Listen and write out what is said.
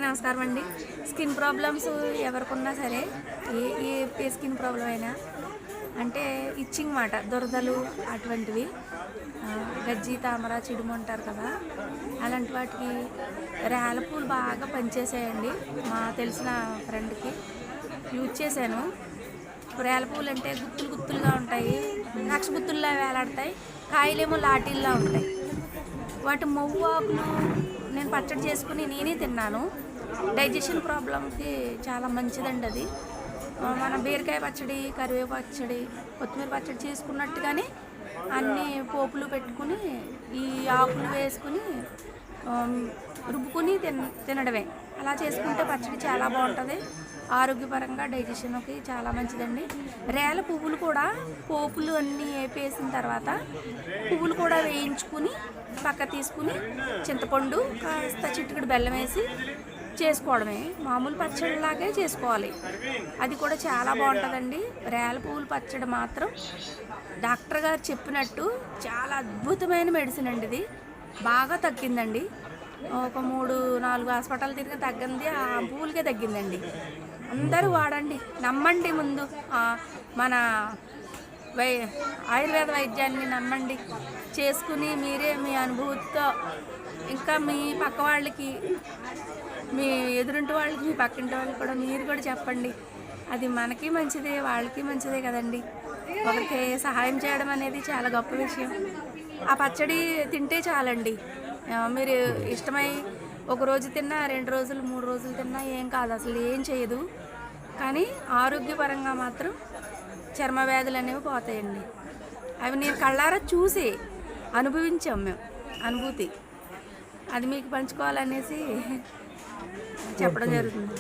నమస్కారం అండి. Skin problems ఎవరికున్నా సరే ఏ స్కిన్ ప్రాబ్లం అయినా అంటే ఇచ్చింగ్ మాట, దురదలు అటువంటివి, గజ్జి తామర చిడుము అంటారు కదా, అలాంటి వాటికి రేలపూలు బాగా పనిచేసాయండి. మా తెలిసిన ఫ్రెండ్కి యూజ్ చేశాను. రేలపూలు అంటే గుత్తులు గుత్తులుగా ఉంటాయి, నక్ష గుత్తుల్లా వేలాడతాయి, కాయలేమో లాటీల్లా ఉంటాయి. వాటి మొవ్వాకులు నేను పచ్చడి చేసుకుని నేనే తిన్నాను. డైజెషన్ ప్రాబ్లంకి చాలా మంచిదండి అది. మన బీరకాయ పచ్చడి, కరివేపాకు పచ్చడి, కొత్తిమీర పచ్చడి చేసుకున్నట్టుగానే అన్ని పోపులు పెట్టుకుని ఈ ఆకులు వేసుకుని రుబ్బుకుని తినడమే. అలా చేసుకుంటే పచ్చడి చాలా బాగుంటుంది. ఆరోగ్యపరంగా డైజెషన్కి చాలా మంచిదండి. రేల పువ్వులు కూడా పోపులు అన్నీ వేపేసిన తర్వాత పువ్వులు కూడా వేయించుకుని పక్క తీసుకుని చింతపండు కాస్త చిటికెడు బెల్లం వేసి చేసుకోవడమే. మామూలు పచ్చడిలాగే చేసుకోవాలి. అది కూడా చాలా బాగుంటుందండి. రేల పువ్వులు పచ్చడి మాత్రం డాక్టర్ గారు చెప్పినట్టు చాలా అద్భుతమైన మెడిసిన్ అండి. ఇది బాగా తగ్గిందండి. ఒక 3-4 హాస్పిటల్ తిరిగి తగ్గింది, ఆ పువ్వులకే తగ్గిందండి. అందరూ వాడండి, నమ్మండి. ముందు మన ఆయుర్వేద వైద్యాన్ని నమ్మండి, చేసుకుని మీరే మీ అనుభూతితో ఇంకా మీ పక్క వాళ్ళకి, మీ ఎదురింటి వాళ్ళకి, మీ పక్కింటి వాళ్ళకి కూడా మీరు కూడా చెప్పండి. అది మనకి మంచిదే, వాళ్ళకి మంచిదే కదండి. ఒకరికి సహాయం చేయడం అనేది చాలా గొప్ప విషయం. ఆ పచ్చడి తింటే చాలండి. మీరు ఇష్టమై ఒక రోజు తిన్నా, 2 రోజులు, 3 రోజులు తిన్నా ఏం కాదు, అసలు ఏం చేయదు. కానీ ఆరోగ్యపరంగా మాత్రం చర్మ వ్యాధులు అనేవి పోతాయండి. అవి నేను కళ్ళారా చూసి అనుభవించాం మేము. అనుభూతి అది మీకు పంచుకోవాలనేసి చెప్పడం జరుగుతుంది.